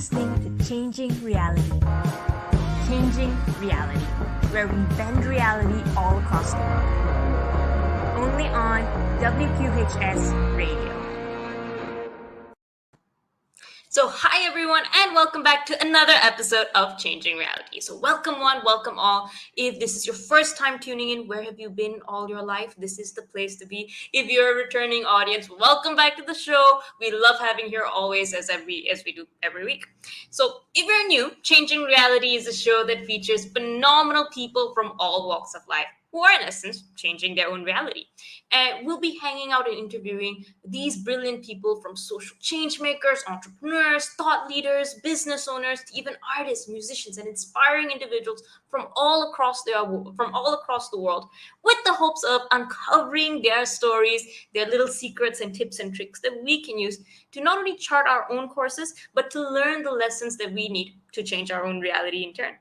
listening to Changing Reality. Changing Reality, where we bend reality all across the world. Only on WQHS Radio. So hi everyone and welcome back to another episode of Changing Reality. So welcome one, welcome all. If this is your first time tuning in, where have you been all your life? This is the place to be. If you're a returning audience, welcome back to the show. We love having you here always as we do every week. So if you're new, Changing Reality is a show that features phenomenal people from all walks of life who are in essence changing their own reality. And we'll be hanging out and interviewing these brilliant people from social change makers, entrepreneurs, thought leaders, business owners, to even artists, musicians, and inspiring individuals from all across the world, with the hopes of uncovering their stories, their little secrets and tips and tricks that we can use to not only chart our own courses, but to learn the lessons that we need to change our own reality in turn.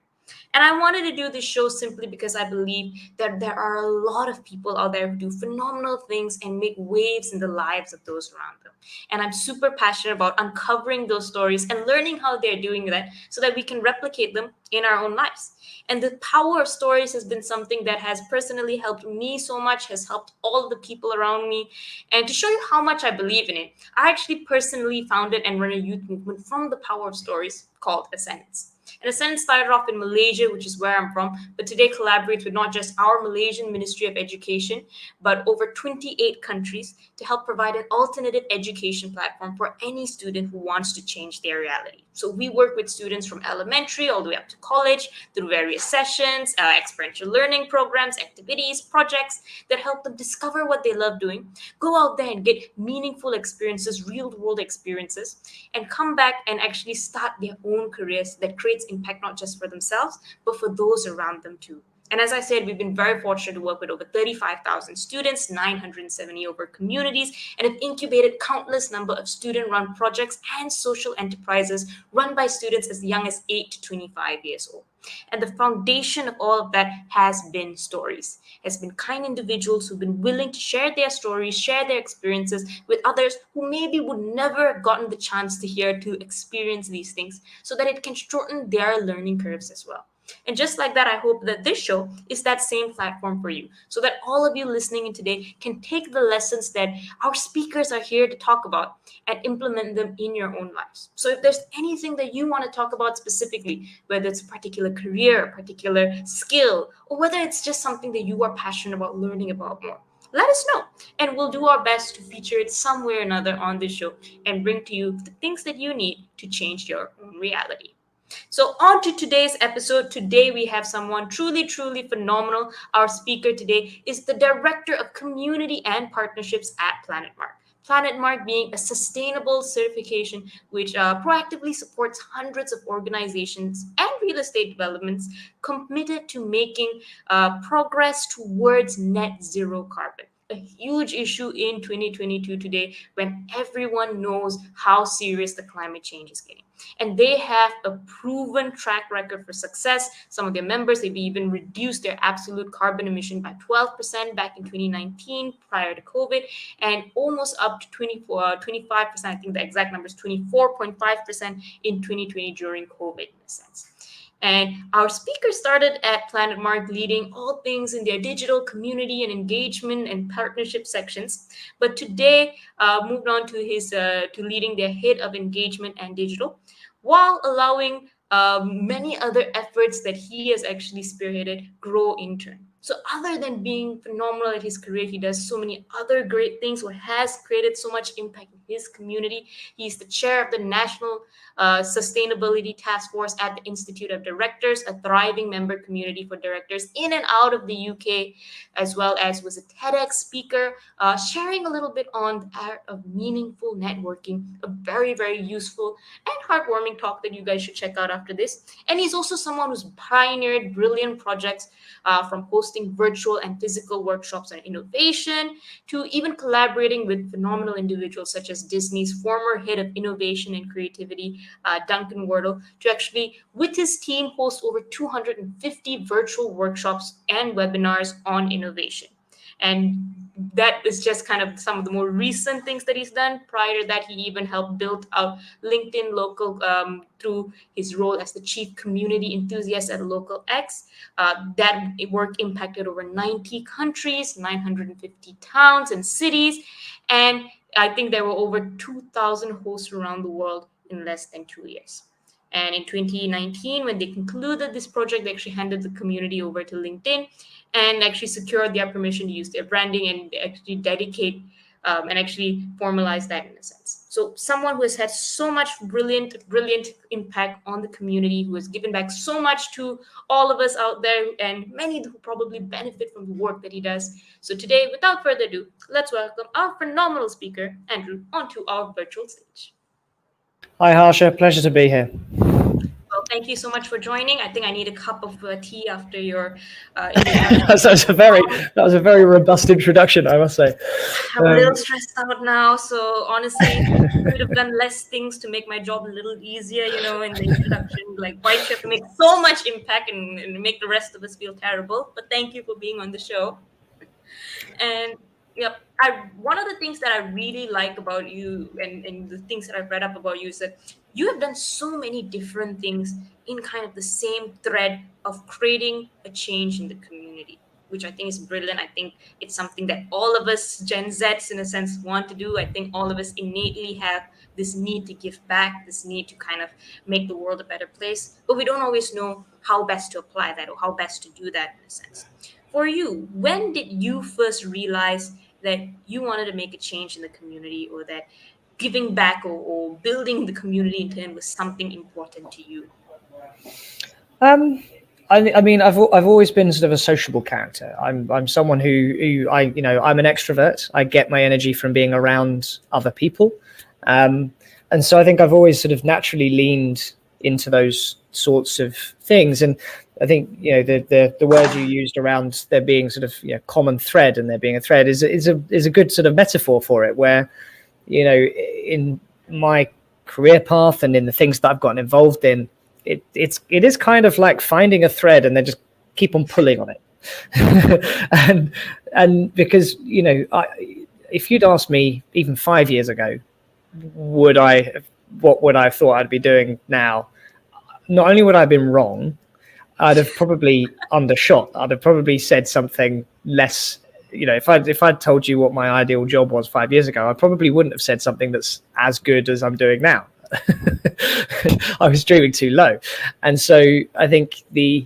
And I wanted to do this show simply because I believe that there are a lot of people out there who do phenomenal things and make waves in the lives of those around them. And I'm super passionate about uncovering those stories and learning how they're doing that so that we can replicate them in our own lives. And the power of stories has been something that has personally helped me so much, has helped all of the people around me. And to show you how much I believe in it, I actually personally founded and run a youth movement from the power of stories called Ascendance. And Ascendance started off in Malaysia, which is where I'm from, but today collaborates with not just our Malaysian Ministry of Education, but over 28 countries to help provide an alternative education platform for any student who wants to change their reality. So we work with students from elementary all the way up to college through various sessions, experiential learning programs, activities, projects that help them discover what they love doing, go out there and get meaningful experiences, real world experiences, and come back and actually start their own careers that creates impact not just for themselves, but for those around them too. And as I said, we've been very fortunate to work with over 35,000 students, 970 over communities, and have incubated countless number of student-run projects and social enterprises run by students as young as 8 to 25 years old. And the foundation of all of that has been stories, has been kind individuals who've been willing to share their stories, share their experiences with others who maybe would never have gotten the chance to hear, to experience these things, so that it can shorten their learning curves as well. And just like that, I hope that this show is that same platform for you, so that all of you listening in today can take the lessons that our speakers are here to talk about and implement them in your own lives. So if there's anything that you want to talk about specifically, whether it's a particular career, a particular skill, or whether it's just something that you are passionate about learning about more, let us know, and we'll do our best to feature it some way or another on this show and bring to you the things that you need to change your own reality. So on to today's episode. Today we have someone truly, truly phenomenal. Our speaker today is the Director of Community and Partnerships at PlanetMark. PlanetMark being a sustainable certification which proactively supports hundreds of organizations and real estate developments committed to making progress towards net zero carbon. A huge issue in 2022 today, when everyone knows how serious the climate change is getting. And they have a proven track record for success. Some of their members, they've even reduced their absolute carbon emission by 12% back in 2019 prior to COVID, and almost up to 25%. I think the exact number is 24.5% in 2020 during COVID in a sense. And our speaker started at PlanetMark leading all things in their digital community and engagement and partnership sections, but today moved on to his to leading their head of engagement and digital, while allowing many other efforts that he has actually spearheaded grow in turn. So other than being phenomenal at his career, he does so many other great things, or has created so much impact in his community. He's the chair of the National Sustainability Task Force at the Institute of Directors, a thriving member community for directors in and out of the UK, as well as was a TEDx speaker, sharing a little bit on the art of meaningful networking, a very, very useful and heartwarming talk that you guys should check out after this. And he's also someone who's pioneered brilliant projects from hosting virtual and physical workshops on innovation to even collaborating with phenomenal individuals such as Disney's former head of innovation and creativity, Duncan Wardle, to actually, with his team, host over 250 virtual workshops and webinars on innovation. And that is just kind of some of the more recent things that he's done. Prior to that, he even helped build out LinkedIn local through his role as the chief community enthusiast at Local X. That work impacted over 90 countries, 950 towns and cities, and I think there were over 2,000 hosts around the world in less than 2 years. And in 2019, when they concluded this project, they actually handed the community over to LinkedIn and actually secured their permission to use their branding and actually dedicate and actually formalize that in a sense. So someone who has had so much brilliant impact on the community, who has given back so much to all of us out there, and many who probably benefit from the work that he does. So today, without further ado, let's welcome our phenomenal speaker, Andrew, onto our virtual stage. Hi, Harsha. Pleasure to be here. Well, thank you so much for joining. I think I need a cup of tea after your introduction. that was a very robust introduction, I must say. I'm a little stressed out now, so honestly, I could have done less things to make my job a little easier, in the introduction. Like, why do you have to make so much impact and make the rest of us feel terrible? But thank you for being on the show. And yep, one of the things that I really like about you and the things that I've read up about you is that you have done so many different things in kind of the same thread of creating a change in the community, which I think is brilliant. I think it's something that all of us Gen Zs, in a sense, want to do. I think all of us innately have this need to give back, this need to kind of make the world a better place, but we don't always know how best to apply that or how best to do that in a sense. For you, when did you first realize that you wanted to make a change in the community, or that giving back or building the community in turn was something important to you? I mean, I've always been sort of a sociable character. I'm someone who I'm an extrovert. I get my energy from being around other people, and so I think I've always sort of naturally leaned into those sorts of things. And I think the word you used around there being sort of common thread and there being a thread is a good sort of metaphor for it. Where in my career path and in the things that I've gotten involved in, it is kind of like finding a thread and then just keep on pulling on it. and because if you'd asked me even 5 years ago, what would I have thought I'd be doing now? Not only would I have been wrong, I'd have probably undershot. I'd have probably said something less. If I'd told you what my ideal job was 5 years ago, I probably wouldn't have said something that's as good as I'm doing now. I was dreaming too low. And so I think the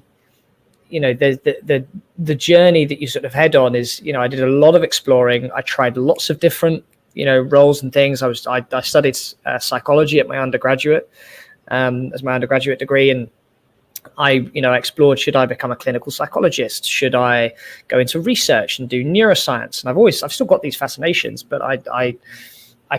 journey that you sort of head on is, I did a lot of exploring. I tried lots of different, roles and things. I studied psychology at my undergraduate, as my undergraduate degree. And I explored, should I become a clinical psychologist? Should I go into research and do neuroscience? And I've still got these fascinations, but I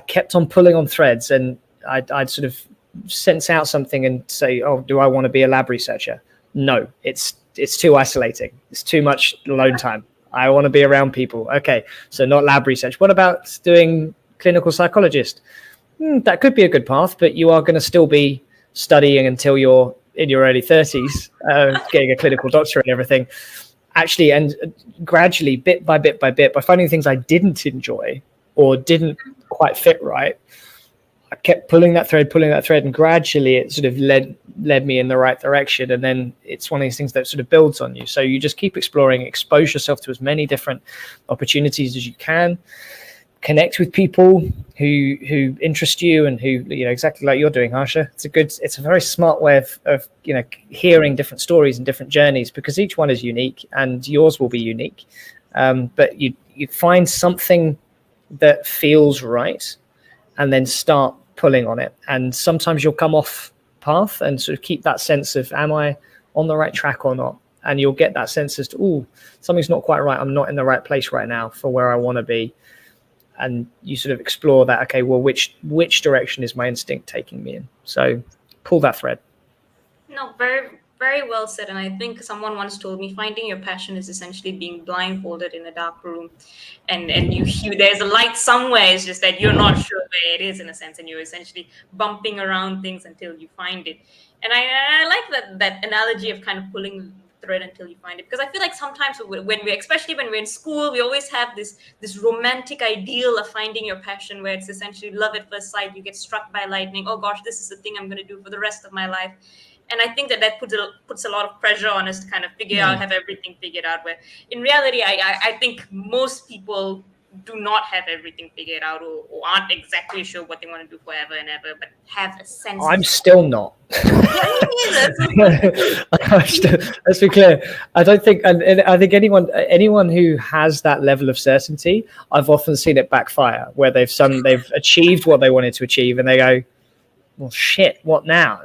kept on pulling on threads, and I'd sort of sense out something and say, oh, do I want to be a lab researcher? No, it's too isolating. It's too much alone time. I want to be around people. Okay, so not lab research. What about doing clinical psychologist? That could be a good path, but you are going to still be studying until you're in your early 30s, getting a clinical doctorate and everything. Actually, and gradually, bit by bit, by finding things I didn't enjoy or didn't quite fit right, I kept pulling that thread, and gradually it sort of led me in the right direction. And then it's one of these things that sort of builds on you. So you just keep exploring, expose yourself to as many different opportunities as you can, connect with people who interest you and who, exactly like you're doing, Harsha. It's a very smart way of hearing different stories and different journeys, because each one is unique and yours will be unique. But you find something that feels right and then start pulling on it. And sometimes you'll come off path and sort of keep that sense of, am I on the right track or not? And you'll get that sense as to, oh, something's not quite right. I'm not in the right place right now for where I want to be. And you sort of explore that, okay, well, which direction is my instinct taking me in? So pull that thread. No, very, very well said. And I think someone once told me finding your passion is essentially being blindfolded in a dark room. And there's a light somewhere. It's just that you're not sure where it is, in a sense. And you're essentially bumping around things until you find it. And I like that analogy of kind of pulling thread until you find it. Because I feel like sometimes especially when we're in school, we always have this romantic ideal of finding your passion, where it's essentially love at first sight. You get struck by lightning. Oh gosh, this is the thing I'm going to do for the rest of my life. And I think that puts a lot of pressure on us to kind of have everything figured out. Where in reality, I think most people do not have everything figured out, or aren't exactly sure what they want to do forever and ever, but have a sense. I'm still not. Yeah, me neither. Let's be clear. I don't think, and I think anyone who has that level of certainty, I've often seen it backfire, where they've achieved what they wanted to achieve, and they go, well, shit, what now?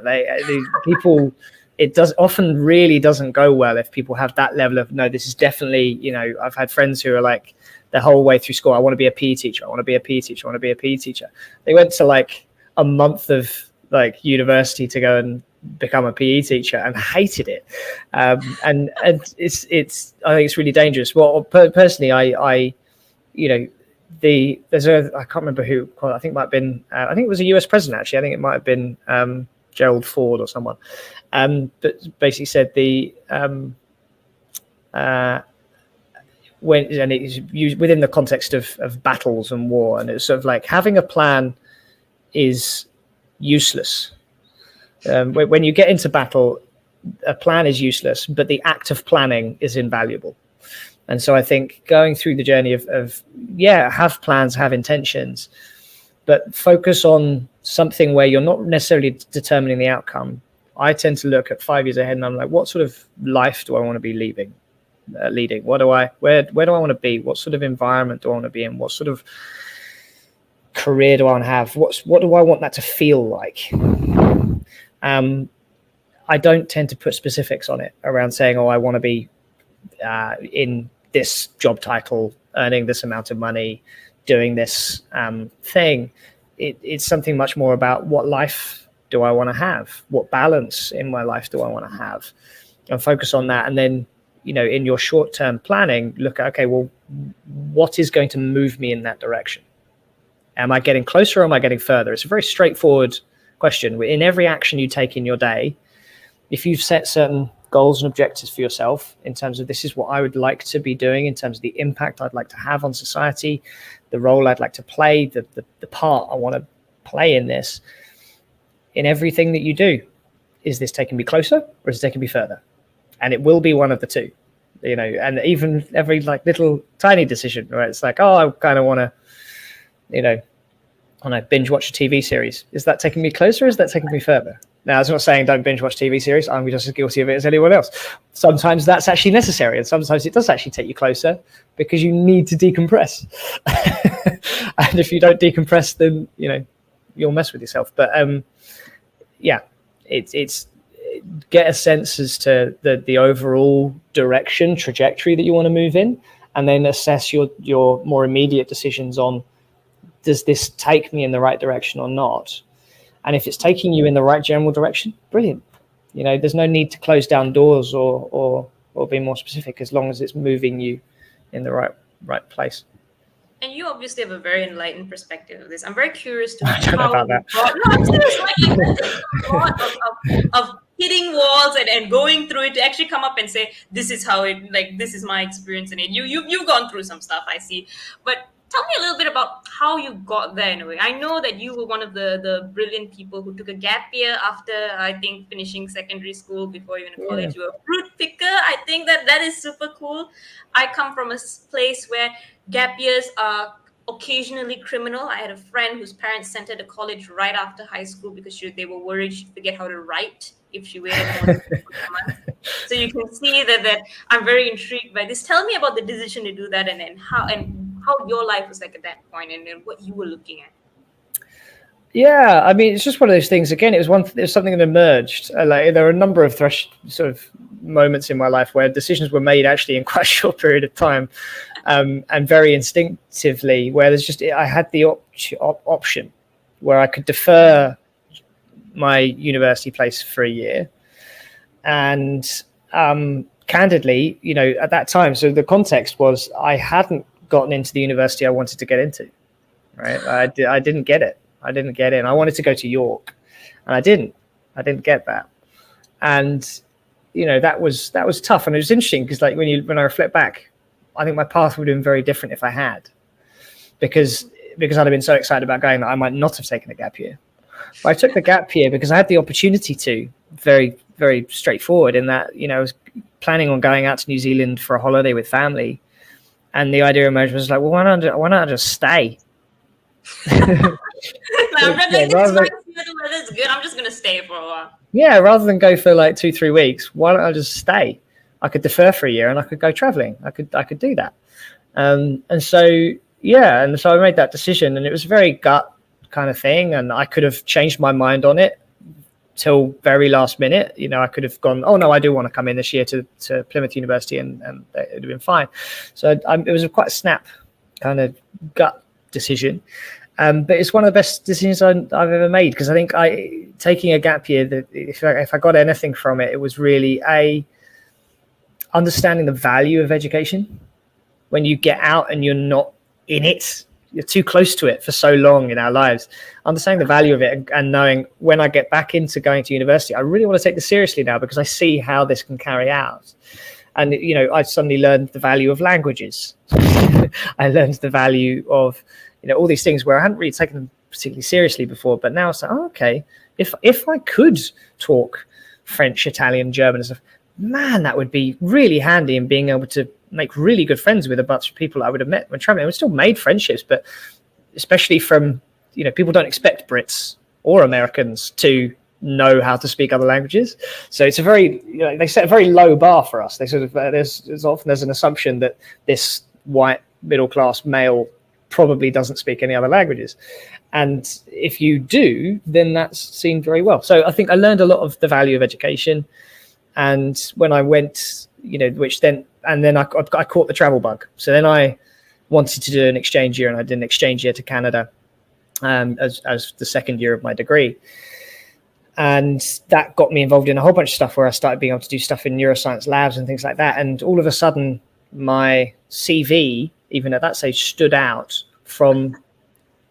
People, it really doesn't go well if people have that level of, no, this is definitely, I've had friends who are like, the whole way through school, I want to be a PE teacher. I want to be a PE teacher. I want to be a PE teacher. They went to like a month of like university to go and become a PE teacher and hated it. And it's I think it's really dangerous. Well, personally, I can't remember who. I think it might have been. I think it was a US president actually. I think it might have been Gerald Ford or someone. But basically said and it's used within the context of battles and war, and it's sort of like having a plan is useless. When you get into battle, a plan is useless, but the act of planning is invaluable. And so I think going through the journey of have plans, have intentions, but focus on something where you're not necessarily determining the outcome. I tend to look at 5 years ahead and I'm like, what sort of life do I want to be leading? Where do I want to be? What sort of environment do I want to be in? What sort of career do I want to have? What do I want that to feel like? I don't tend to put specifics on it around saying, I want to be in this job title, earning this amount of money, doing this thing. It's something much more about what life do I want to have? What balance in my life do I want to have? And focus on that. And then, in your short-term planning, look at, okay, well, what is going to move me in that direction? Am I getting closer or am I getting further? It's a very straightforward question. In every action you take in your day, if you've set certain goals and objectives for yourself in terms of this is what I would like to be doing, in terms of the impact I'd like to have on society, the role I'd like to play, the part I want to play in this, in everything that you do, is this taking me closer or is it taking me further? And it will be one of the two, and even every like little tiny decision, right? It's like, I kind of want to, when I binge watch a TV series, is that taking me closer or is that taking me further? Now, I'm not saying don't binge watch TV series. I'm just as guilty of it as anyone else. Sometimes that's actually necessary, and sometimes it does actually take you closer because you need to decompress. And if you don't decompress, then you'll mess with yourself. But it's get a sense as to the overall direction, trajectory that you want to move in, and then assess your more immediate decisions on, does this take me in the right direction or not? And if it's taking you in the right general direction, brilliant. There's no need to close down doors or be more specific, as long as it's moving you in the right place. And you obviously have a very enlightened perspective of this. I'm very curious to I don't know about that. I'm serious. Like of hitting walls and going through it to actually come up and say, this is how it, like, this is my experience in it. You've gone through some stuff, I see. But tell me a little bit about how you got there in a way. I know that you were one of the brilliant people who took a gap year after, I think, finishing secondary school before even college. You were a fruit picker. I think that is super cool. I come from a place where gap years are occasionally criminal. I had a friend whose parents sent her to college right after high school because they were worried she'd forget how to write if she waited more than a month. So you can see that I'm very intrigued by this. Tell me about the decision to do that and how your life was like at that point and what you were looking at. Yeah, I mean, it's just one of those things. Again, it was something that emerged. Like, there are a number of sort of moments in my life where decisions were made actually in quite a short period of time, and very instinctively. Where I had the option where I could defer my university place for a year, and candidly, at that time. So the context was I hadn't gotten into the university I wanted to get into. Right, I didn't get it. I didn't get in. I wanted to go to York, and I didn't get that. And that was tough. And it was interesting because like when I reflect back, I think my path would have been very different if I had, because I'd have been so excited about going that I might not have taken a gap year. But I took the gap year because I had the opportunity to, very, very straightforward in that, I was planning on going out to New Zealand for a holiday with family. And the idea emerged was like, well, why not just stay? The weather's good. I'm just going to stay for a while. Yeah, rather than go for like 2-3 weeks, why don't I just stay? I could defer for a year and I could go traveling. I could do that. And so I made that decision, and it was a very gut kind of thing. And I could have changed my mind on it till very last minute. I could have gone, oh no, I do want to come in this year to Plymouth University, and it would have been fine. So it was quite a snap kind of gut decision. But it's one of the best decisions I've ever made, because I think taking a gap year, that if I got anything from it, it was really understanding the value of education. When you get out and you're not in it, you're too close to it for so long in our lives. Understanding the value of it and knowing when I get back into going to university, I really want to take this seriously now, because I see how this can carry out. And, I suddenly learned the value of languages. I learned the value of, all these things where I hadn't really taken them particularly seriously before. But now it's like, oh, okay, if I could talk French, Italian, German and stuff, man, that would be really handy in being able to make really good friends with a bunch of people I would have met when traveling. We still made friendships, but especially from, people don't expect Brits or Americans to know how to speak other languages. So it's a very, they set a very low bar for us. They sort of, there's an assumption that this white middle-class male probably doesn't speak any other languages. And if you do, then that's seen very well. So I think I learned a lot of the value of education. And when I went, and then I caught the travel bug. So then I wanted to do an exchange year, and I did an exchange year to Canada as the second year of my degree. And that got me involved in a whole bunch of stuff where I started being able to do stuff in neuroscience labs and things like that. And all of a sudden, my CV, even at that stage, stood out from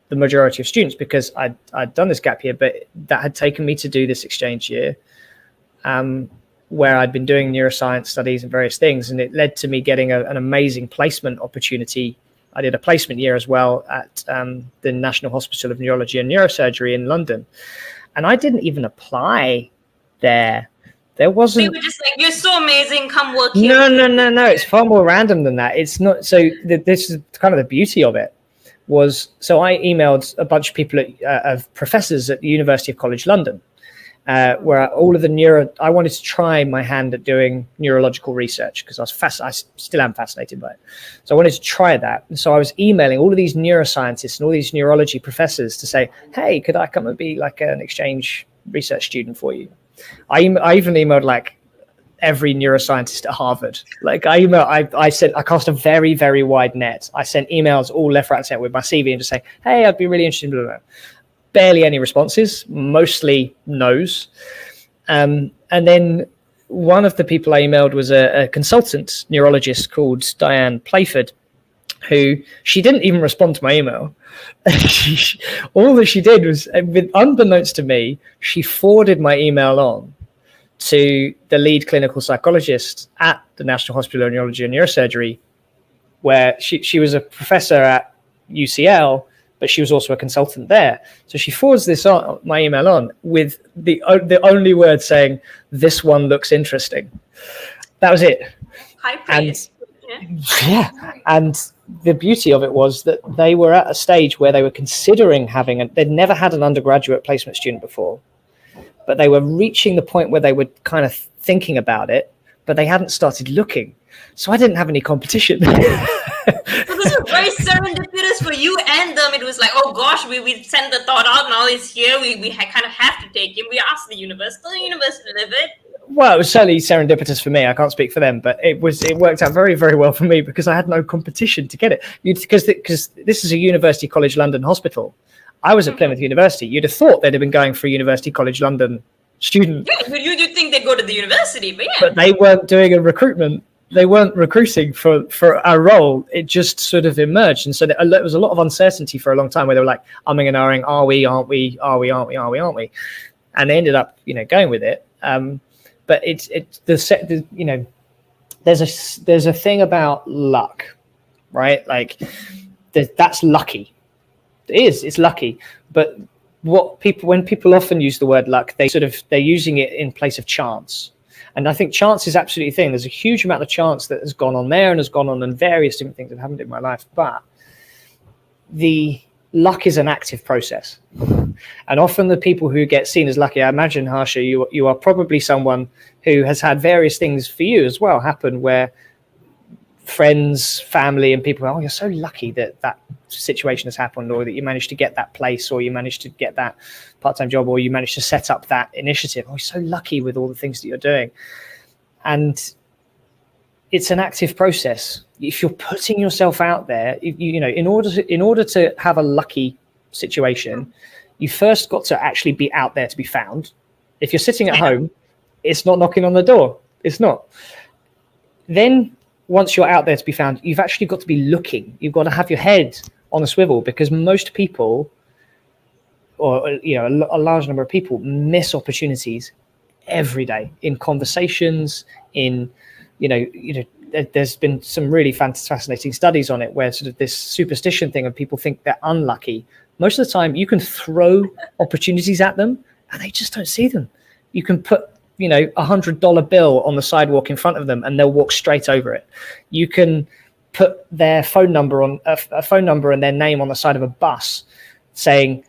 the majority of students, because I'd done this gap year, but that had taken me to do this exchange year. Where I'd been doing neuroscience studies and various things, and it led to me getting an amazing placement opportunity. I did a placement year as well at the National Hospital of Neurology and Neurosurgery in London, and I didn't even apply there. There wasn't. They were just like, "You're so amazing, come work here." No. It's far more random than that. It's not. So this is kind of the beauty of it. So I emailed a bunch of people of professors at the University of College London. Where all of I wanted to try my hand at doing neurological research, because I still am fascinated by it. So I wanted to try that. And so I was emailing all of these neuroscientists and all these neurology professors to say, hey, could I come and be like an exchange research student for you? I even emailed like every neuroscientist at Harvard. Like I cast a very, very wide net. I sent emails all left, right, and center with my CV and just say, hey, I'd be really interested in blah, blah, blah. Barely any responses, mostly no's. And then one of the people I emailed was a consultant neurologist called Diane Playford, who she didn't even respond to my email. All that she did was, unbeknownst to me, she forwarded my email on to the lead clinical psychologist at the National Hospital of Neurology and Neurosurgery, where she was a professor at UCL, but she was also a consultant there. So she forwards my email on with the only word saying, this one looks interesting. That was it. High praise. And the beauty of it was that they were at a stage where they were considering they'd never had an undergraduate placement student before, but they were reaching the point where they were kind of thinking about it, but they hadn't started looking. So I didn't have any competition. So this was very serendipitous for you and them. It was like, oh gosh, we sent the thought out, now it's here. We kind of have to take him. We asked the university live it. Well, it was certainly serendipitous for me. I can't speak for them, but it worked out very, very well for me, because I had no competition to get it. Because this is a University College London hospital. I was at Plymouth University. You'd have thought they'd have been going for a University College London student. Yeah, you'd think they'd go to the university, but yeah. But they weren't doing a recruitment. They weren't recruiting for our role. It just sort of emerged. And so there was a lot of uncertainty for a long time, where they were like, umming and ahhing, are we, aren't we, are we, aren't we, are we, aren't we? And they ended up, going with it. but there's a thing about luck, right? Like that's lucky. It's lucky, but when people often use the word luck, they're using it in place of chance. And I think chance is absolutely a thing. There's a huge amount of chance that has gone on there and has gone on in various different things that have happened in my life. But the luck is an active process. And often the people who get seen as lucky, I imagine, Harsha, you are probably someone who has had various things for you as well happen where friends, family, and people, oh, you're so lucky that situation has happened, or that you managed to get that place, or you managed to get that part-time job, or you managed to set up that initiative. Oh, you're so lucky with all the things that you're doing. And it's an active process. If you're putting yourself out there, in order to have a lucky situation, you first got to actually be out there to be found. If you're sitting at home, it's not knocking on the door. It's not. Then once you're out there to be found, you've actually got to be looking. You've got to have your head on a swivel, because most people, or a large number of people, miss opportunities every day in conversations. There's been some really fascinating studies on it, where sort of this superstition thing of people think they're unlucky. Most of the time, you can throw opportunities at them and they just don't see them. You can put $100 bill on the sidewalk in front of them and they'll walk straight over it. You can put their phone number on a phone number and their name on the side of a bus saying,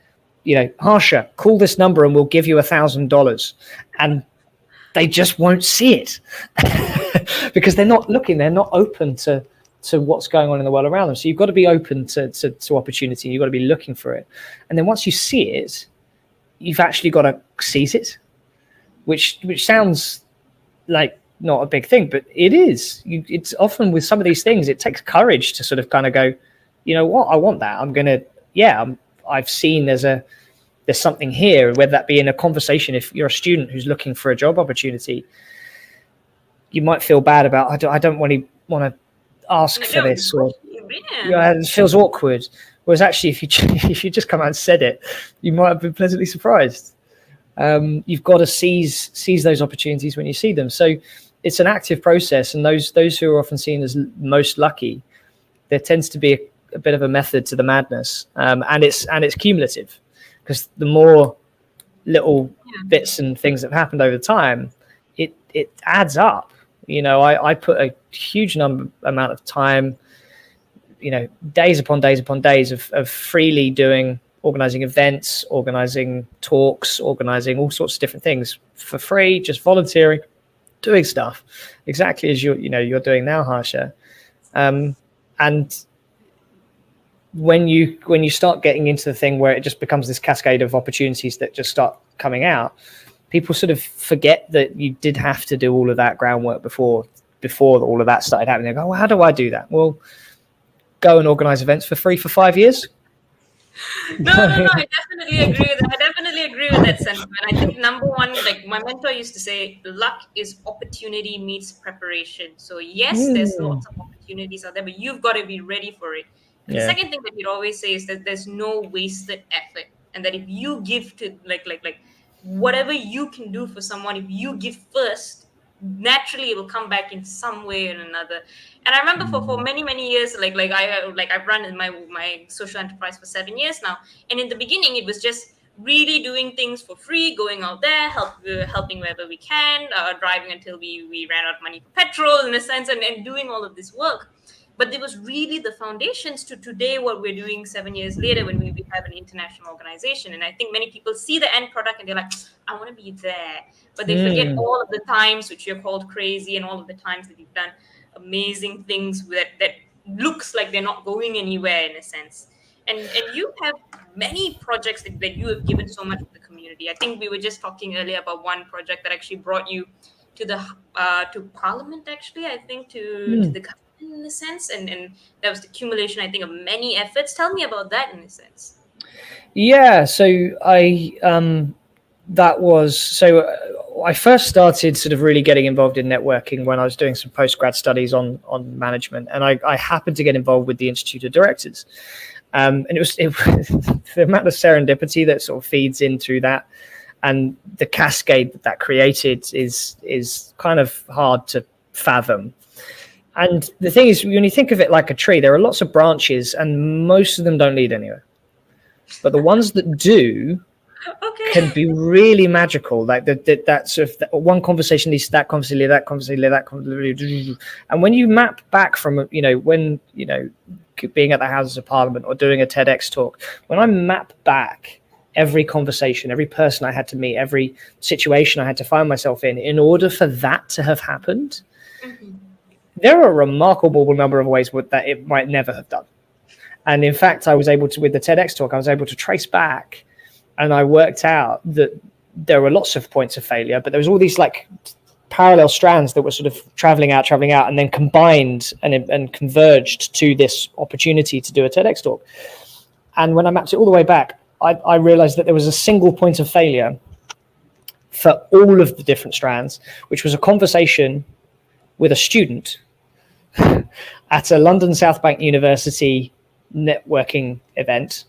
Harsha, call this number and we'll give you $1,000. And they just won't see it because they're not looking. They're not open to what's going on in the world around them. So you've got to be open to opportunity. You've got to be looking for it. And then once you see it, you've actually got to seize it, which sounds like not a big thing, but it is. It's often with some of these things, it takes courage to sort of kind of go, you know what, I want that. I've seen there's something here, whether that be in a conversation. If you're a student who's looking for a job opportunity, you might feel bad about, I don't want to ask for this, or it feels awkward. Whereas actually, if you just come out and said it, you might have been pleasantly surprised. You've got to seize those opportunities when you see them. So it's an active process, and those who are often seen as most lucky, there tends to be a bit of a method to the madness, and it's cumulative, because the more little bits and things that have happened over time, it adds up. I put a huge amount of time, days upon days upon days of freely organizing events, organizing talks, organizing all sorts of different things for free, just volunteering, doing stuff exactly as you're doing now, Harsha. And when you start getting into the thing where it just becomes this cascade of opportunities that just start coming out, people sort of forget that you did have to do all of that groundwork before all of that started happening. They go, well, how do I do that? Well, go and organize events for free for 5 years. No, I definitely agree with that sentiment. I think number one, like my mentor used to say, luck is opportunity meets preparation. So yes, there's lots of opportunities out there, but you've got to be ready for it. And the second thing that he'd always say is that there's no wasted effort, and that if you give to like whatever you can do for someone, if you give first, naturally it will come back in some way or another. And I remember for many years, I've run in my social enterprise for 7 years now, and in the beginning it was just really doing things for free, going out there, helping wherever we can, driving until we ran out of money for petrol, in a sense, and doing all of this work. But there was really the foundations to today, what we're doing 7 years later, when we have an international organization. And I think many people see the end product and they're like, I want to be there. But they forget all of the times which you're called crazy, and all of the times that you've done amazing things that looks like they're not going anywhere, in a sense. And you have many projects that you have given so much to the community. I think we were just talking earlier about one project that actually brought you to the to Parliament, actually, I think, to the government, in a sense, and that was the accumulation, I think, of many efforts. Tell me about that, in a sense. Yeah, so I first started sort of really getting involved in networking when I was doing some postgrad studies on management, and I happened to get involved with the Institute of Directors, and it was the amount of serendipity that sort of feeds in through that. and the cascade that created is kind of hard to fathom. And the thing is, when you think of it like a tree, there are lots of branches, and most of them don't lead anywhere. But the ones that do can be really magical. Like that sort of one conversation leads to that conversation, that conversation, that conversation. And when you map back from, when, being at the Houses of Parliament or doing a TEDx talk, when I map back every conversation, every person I had to meet, every situation I had to find myself in order for that to have happened, there are a remarkable number of ways that it might never have done. And in fact, I was able to, with the TEDx talk, I was able to trace back, and I worked out that there were lots of points of failure, but there was all these like parallel strands that were sort of traveling out, and then combined and converged to this opportunity to do a TEDx talk. And when I mapped it all the way back, I realized that there was a single point of failure for all of the different strands, which was a conversation with a student at a London South Bank University networking event,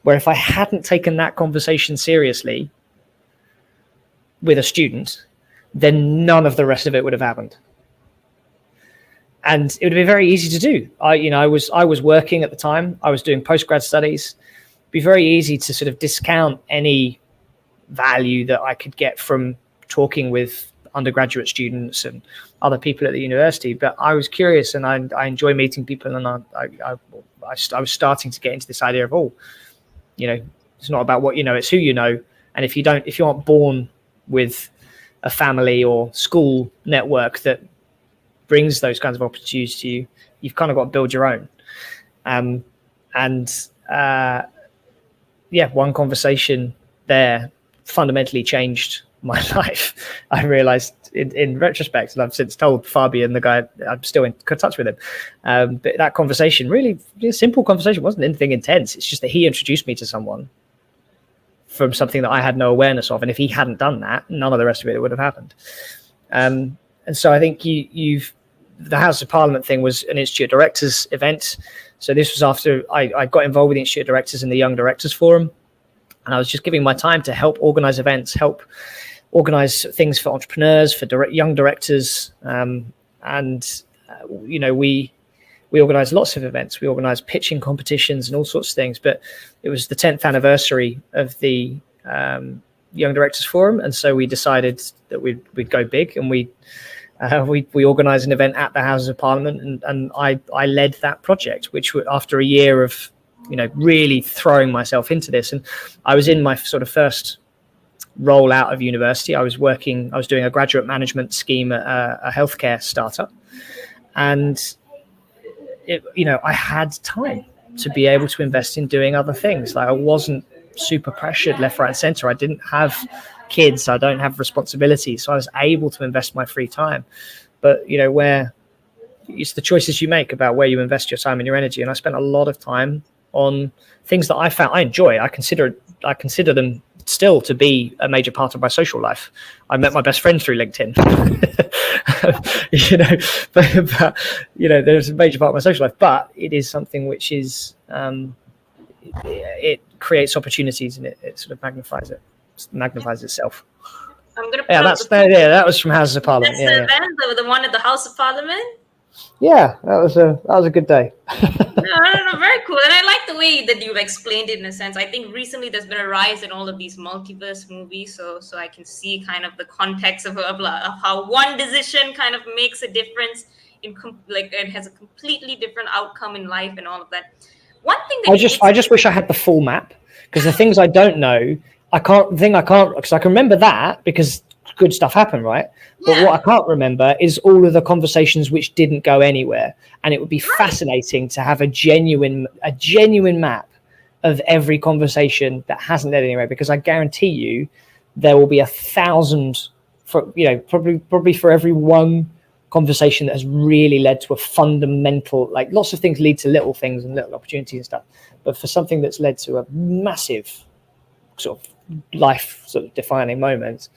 where if I hadn't taken that conversation seriously with a student, then none of the rest of it would have happened. And it would be very easy to do. I was working at the time. I was doing postgrad studies. It'd be very easy to sort of discount any value that I could get from talking with undergraduate students and other people at the university. But I was curious, and I enjoy meeting people, and I was starting to get into this idea of, it's not about what you know, it's who you know. And if you aren't born with a family or school network that brings those kinds of opportunities to you, you've kind of got to build your own. One conversation there fundamentally changed my life. I realized in retrospect, and I've since told Fabian, the guy, I'm still in touch with him. But that conversation, really a simple conversation, wasn't anything intense. It's just that he introduced me to someone from something that I had no awareness of. And if he hadn't done that, none of the rest of it would have happened. And so I think the House of Parliament thing was an Institute of Directors event. So this was after I got involved with the Institute of Directors and the Young Directors Forum. And I was just giving my time to help organize events, help organize things for entrepreneurs, for young directors. We organized lots of events. We organized pitching competitions and all sorts of things. But it was the 10th anniversary of the Young Directors Forum. And so we decided that we'd go big, and we organized an event at the Houses of Parliament. And I led that project, which after a year of really throwing myself into this. And I was in my sort of first role out of university. I was doing a graduate management scheme at a healthcare startup. And, I had time to be able to invest in doing other things. Like, I wasn't super pressured left, right, and center. I didn't have kids. I don't have responsibilities. So I was able to invest my free time. But, where it's the choices you make about where you invest your time and your energy. And I spent a lot of time on things that I found I enjoy. I consider them still to be a major part of my social life. I met my best friend through LinkedIn. But there's a major part of my social life, but it is something which is it creates opportunities, and it sort of magnifies itself. I'm gonna that was from House of Parliament. That's the one at the House of Parliament. Yeah, that was a good day. No, very cool. And I like the way that you've explained it in a sense. I think recently there's been a rise in all of these multiverse movies, so I can see kind of the context of how one decision kind of makes a difference and has a completely different outcome in life and all of that. One thing that I just wish I had the full map, because the things I don't know, I can't because I can remember that because good stuff happened, right? But what I can't remember is all of the conversations which didn't go anywhere. And it would be fascinating to have a genuine map of every conversation that hasn't led anywhere, because I guarantee you there will be 1,000 for probably for every one conversation that has really led to a fundamental, like, lots of things lead to little things and little opportunities and stuff, but for something that's led to a massive sort of life sort of defining moment,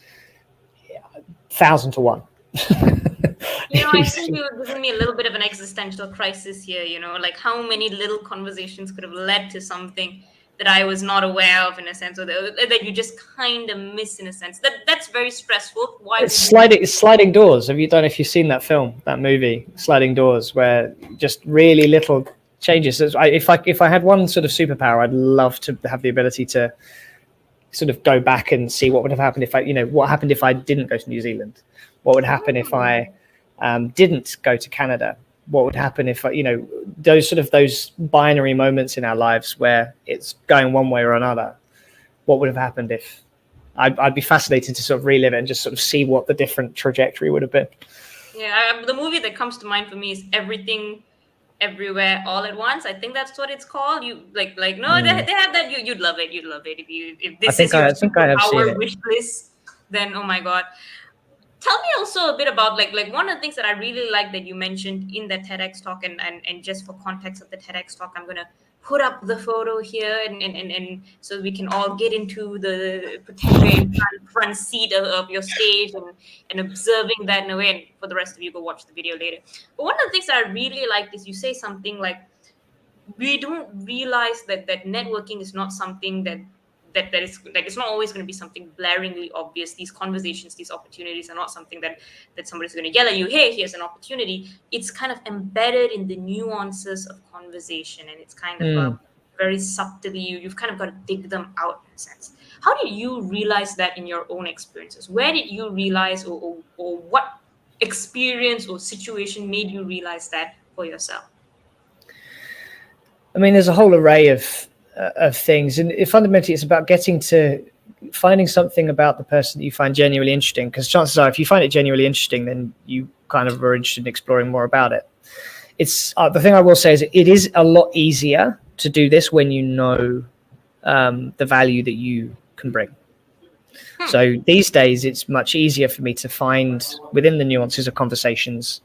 1,000 to 1. I think you were giving me a little bit of an existential crisis here, like how many little conversations could have led to something I was not aware of, in a sense, or that you just kind of miss, in a sense. That's very stressful. Why? It's sliding doors. Have you done? If you've seen that film, that movie, Sliding Doors, where just really little changes. If I had one sort of superpower, I'd love to have the ability to sort of go back and see what would have happened if what happened if I didn't go to New Zealand, what would happen if I didn't go to Canada, what would happen if those binary moments in our lives where it's going one way or another, what would have happened if I'd be fascinated to sort of relive it and just sort of see what the different trajectory would have been. Yeah, the movie that comes to mind for me is Everything Everywhere All at Once. I think that's what it's called. You they have that. You'd love it. If this is your superpower wish list, then oh my god. Tell me also a bit about like one of the things that I really like that you mentioned in the TEDx talk, and just for context of the TEDx talk, I'm gonna put up the photo here and so we can all get into the potential front seat of your stage and observing that in a way. And for the rest of you, go watch the video later. But one of the things that I really like is you say something like, we don't realize that networking is not something that is like, it's not always going to be something blaringly obvious. These conversations, these opportunities are not something that somebody's going to yell at you, hey, here's an opportunity. It's kind of embedded in the nuances of conversation, and it's kind of very subtly, you've kind of got to dig them out in a sense. How did you realize that in your own experiences? Where did you realize, or what experience or situation made you realize that for yourself? I mean, there's a whole array of things, and fundamentally it's about finding something about the person that you find genuinely interesting, because chances are if you find it genuinely interesting, then you kind of are interested in exploring more about it. It's the thing I will say is it is a lot easier to do this when you know the value that you can bring. So these days it's much easier for me to find within the nuances of conversations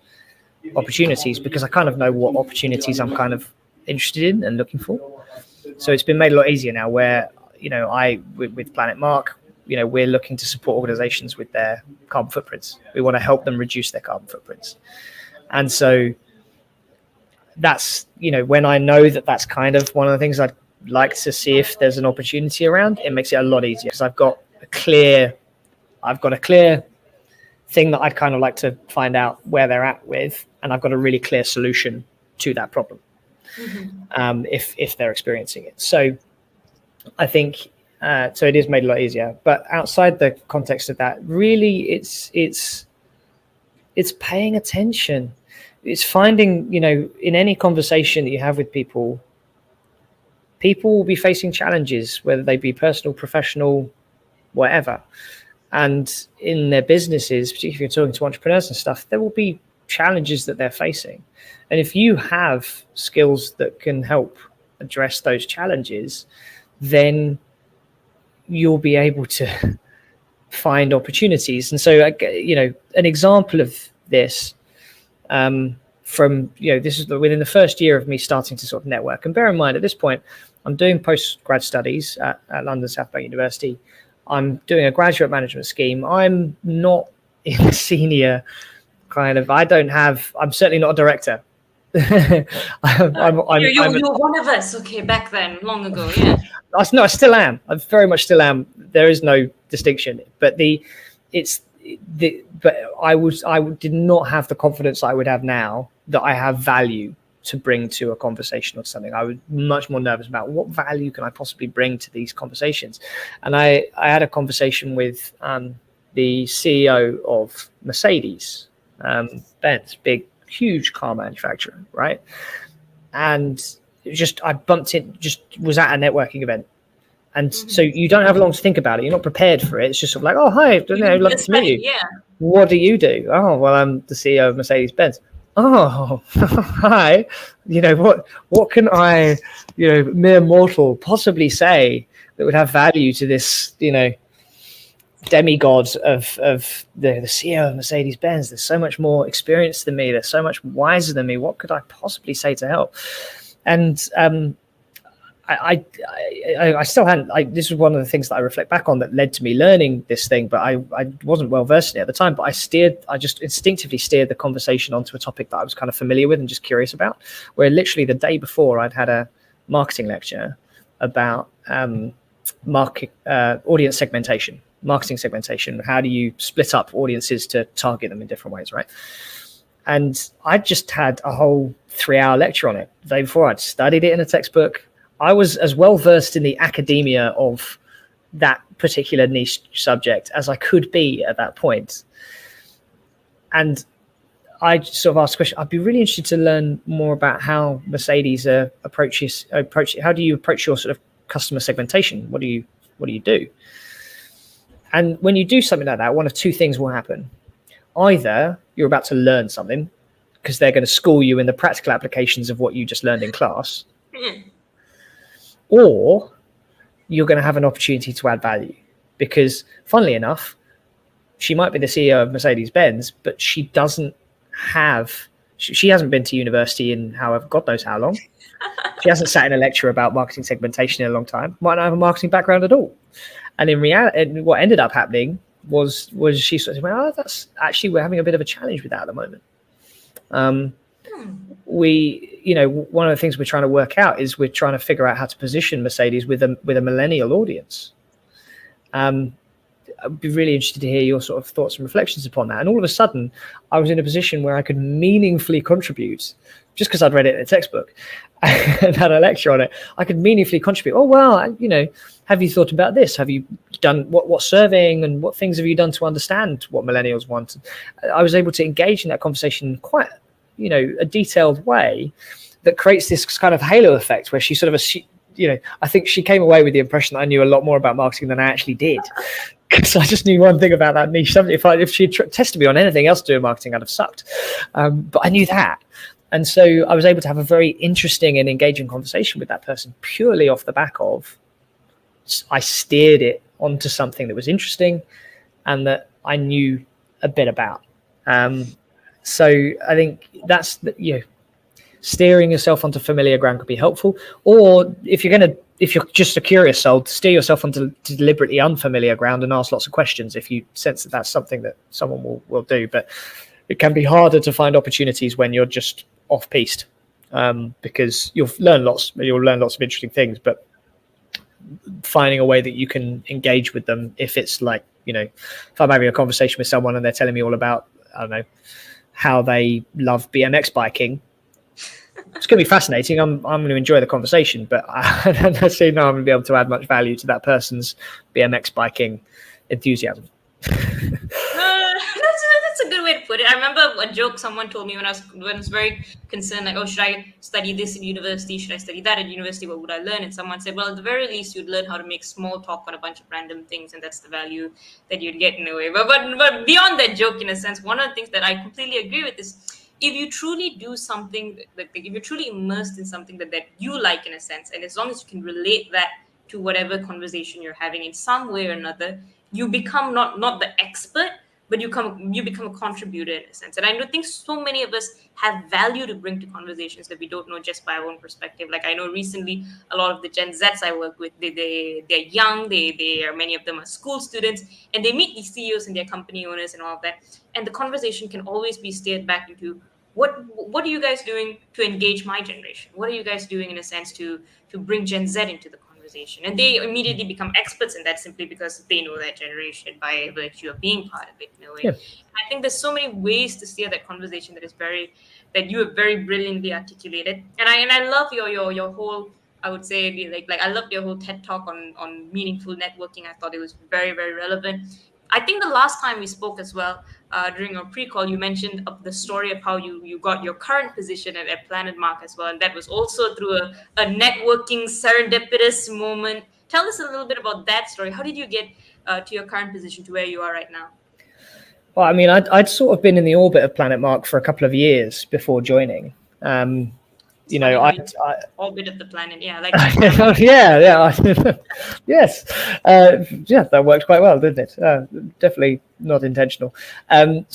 opportunities, because I kind of know what opportunities I'm kind of interested in and looking for. So it's been made a lot easier now where, with Planet Mark, we're looking to support organizations with their carbon footprints. We want to help them reduce their carbon footprints. And so that's, when I know that that's kind of one of the things I'd like to see if there's an opportunity around, it makes it a lot easier because I've got a clear thing that I'd kind of like to find out where they're at with, and I've got a really clear solution to that problem. If they're experiencing it. So I think so it is made a lot easier, but outside the context of that, really it's paying attention. It's finding, in any conversation that you have with people will be facing challenges, whether they be personal, professional, whatever. And in their businesses, particularly if you're talking to entrepreneurs and stuff, there will be challenges that they're facing. And if you have skills that can help address those challenges, then you'll be able to find opportunities. And so, an example of this this is within the first year of me starting to sort of network. And bear in mind, at this point, I'm doing postgrad studies at London South Bank University. I'm doing a graduate management scheme. I'm not in the senior I'm certainly not a director. You're one of us. Okay, back then, long ago, yeah. No, I still am. I very much still am. There is no distinction. But I did not have the confidence I would have now that I have value to bring to a conversation or something. I was much more nervous about what value can I possibly bring to these conversations. And I had a conversation with the CEO of Mercedes. Benz, big, huge car manufacturer, right? And I bumped in, just was at a networking event. And so you don't have long to think about it. You're not prepared for it. It's just sort of like, oh, hi, love to meet you. Yeah. What do you do? Oh, well, I'm the CEO of Mercedes-Benz. Oh, hi. What can I, mere mortal possibly say that would have value to this, demigod of the CEO of Mercedes-Benz? There's so much more experience than me. They're so much wiser than me. What could I possibly say to help? And I still hadn't. This was one of the things that I reflect back on that led to me learning this thing, but I wasn't well versed in it at the time. But I just instinctively steered the conversation onto a topic that I was kind of familiar with and just curious about. Where literally the day before, I'd had a marketing lecture about audience segmentation, marketing segmentation. How do you split up audiences to target them in different ways, right? And I just had a whole 3-hour lecture on it the day before. I'd studied it in a textbook. I was as well versed in the academia of that particular niche subject as I could be at that point. And I sort of asked the question, I'd be really interested to learn more about how Mercedes approach it. How do you approach your sort of customer segmentation? What do you do? And when you do something like that, one of two things will happen. Either you're about to learn something because they're going to school you in the practical applications of what you just learned in class, or you're going to have an opportunity to add value. Because funnily enough, she might be the CEO of Mercedes-Benz, but she hasn't been to university in however, God knows how long. She hasn't sat in a lecture about marketing segmentation in a long time, might not have a marketing background at all. And in reality, what ended up happening was she sort of went, oh, that's actually, we're having a bit of a challenge with that at the moment. One of the things we're trying to work out is we're trying to figure out how to position Mercedes with a millennial audience. I'd be really interested to hear your sort of thoughts and reflections upon that. And all of a sudden, I was in a position where I could meaningfully contribute, just because I'd read it in a textbook and had a lecture on it. I could meaningfully contribute. Oh, well, have you thought about this? Have you done what surveying and what things have you done to understand what millennials want? I was able to engage in that conversation in quite, a detailed way that creates this kind of halo effect where she sort of, I think she came away with the impression that I knew a lot more about marketing than I actually did. Because I just knew one thing about that niche subject. If she had tested me on anything else to do with marketing, I'd have sucked. But I knew that. And so I was able to have a very interesting and engaging conversation with that person purely off the back of I steered it onto something that was interesting and that I knew a bit about. So I think that's steering yourself onto familiar ground could be helpful. Or if you're just a curious soul, to steer yourself onto deliberately unfamiliar ground and ask lots of questions if you sense that that's something that someone will do. But it can be harder to find opportunities when you're just off-piste, because you'll learn lots of interesting things, but finding a way that you can engage with them, if it's like, if I'm having a conversation with someone and they're telling me all about, I don't know, how they love BMX biking, it's going to be fascinating. I'm going to enjoy the conversation, but I don't necessarily know I'm going to be able to add much value to that person's BMX biking enthusiasm. That's a good way to put it. I remember a joke someone told me when I was very concerned, like, oh, should I study this in university? Should I study that at university? What would I learn? And someone said, well, at the very least, you'd learn how to make small talk on a bunch of random things, and that's the value that you'd get in a way. But beyond that joke, in a sense, one of the things that I completely agree with is, if you truly do something, if you're truly immersed in something that you like, in a sense, and as long as you can relate that to whatever conversation you're having in some way or another, you become not the expert, but you become a contributor in a sense. And I think so many of us have value to bring to conversations that we don't know just by our own perspective. Like, I know recently a lot of the Gen Zs I work with, they're young, many of them are school students, and they meet these CEOs and their company owners and all of that. And the conversation can always be steered back into, what are you guys doing to engage my generation? What are you guys doing, in a sense, to bring Gen Z into the conversation? And they immediately become experts in that simply because they know that generation by virtue of being part of it in a way. Yeah. I think there's so many ways to steer that conversation that you have very brilliantly articulated. And I love your whole, I would say, like I loved your whole TED talk on meaningful networking. I thought it was very, very relevant. I think the last time we spoke as well, during our pre-call, you mentioned the story of how you got your current position at Planet Mark as well. And that was also through a networking serendipitous moment. Tell us a little bit about that story. How did you get to your current position, to where you are right now? Well, I mean, I'd sort of been in the orbit of Planet Mark for a couple of years before joining. Orbit of the planet, yeah, like yes, that worked quite well, didn't it? Definitely not intentional. I met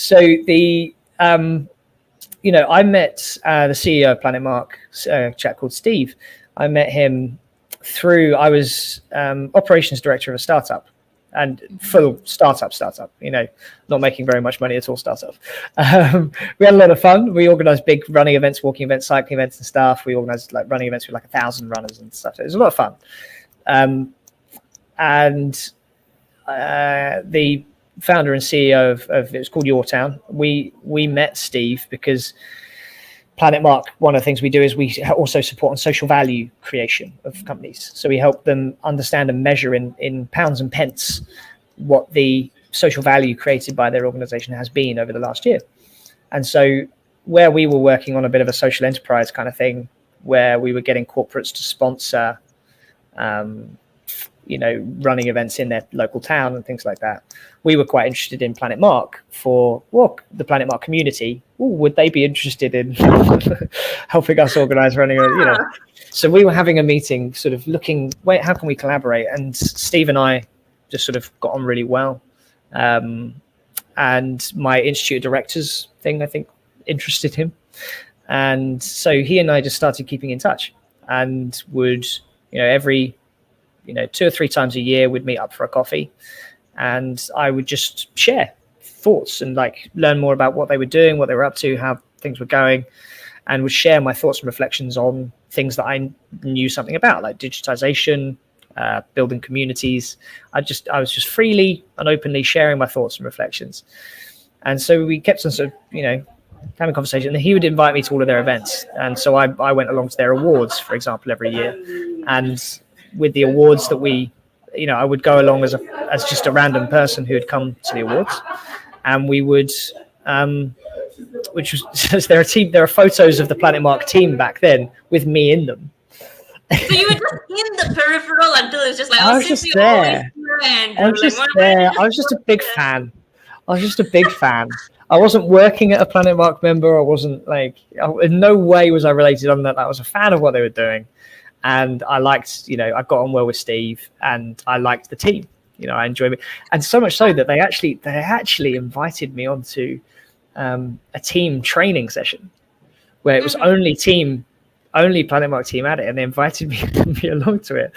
the CEO of Planet Mark, a chap called Steve. I met him through, I was operations director of a startup and full startup, not making very much money at all, startup. We had a lot of fun. We organized big running events, walking events, cycling events and stuff. We organized like running events with like 1,000 runners and stuff. It was a lot of fun. And the founder and CEO of it was called Your Town. We met Steve because Planet Mark, one of the things we do is we also support on social value creation of companies. So we help them understand and measure in pounds and pence what the social value created by their organization has been over the last year. And so where we were working on a bit of a social enterprise kind of thing, where we were getting corporates to sponsor, running events in their local town and things like that, we were quite interested in Planet Mark for the Planet Mark community. Would they be interested in helping us organize running So we were having a meeting sort of looking, how can we collaborate? And Steve and I just sort of got on really well. And my institute of directors thing, I think, interested him. And so he and I just started keeping in touch and would, every 2 or 3 times a year we'd meet up for a coffee, and I would just share thoughts and like learn more about what they were doing, what they were up to, how things were going, and would share my thoughts and reflections on things that I knew something about, like digitization, building communities. I was just freely and openly sharing my thoughts and reflections. And so we kept on sort of, having a conversation, and he would invite me to all of their events. And so I went along to their awards, for example, every year. And with the awards that I would go along as just a random person who had come to the awards, and we would, which was there are photos of the Planet Mark team back then with me in them. So you were just in the peripheral until it was just like, I was just there. I was just a big fan. I wasn't working at a Planet Mark member. I wasn't in no way was I related on that. I was a fan of what they were doing. And I liked, I got on well with Steve, and I liked the team. I enjoyed it, and so much so that they actually invited me onto a team training session where it was only Planet Mark team at it, and they invited me along to it.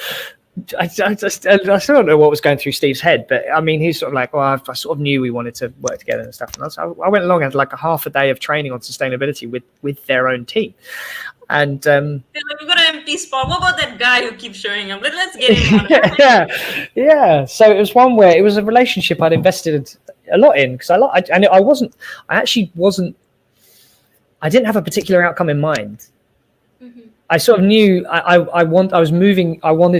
I still don't know what was going through Steve's head, but I mean, he's sort of like, well, I sort of knew we wanted to work together and stuff. And I went along and had like a half a day of training on sustainability with their own team. And we've got an empty spot. What about that guy who keeps showing up? Let's get him on. Yeah. So it was one where it was a relationship I'd invested a lot in, because I didn't have a particular outcome in mind. Mm-hmm. I sort of knew I wanted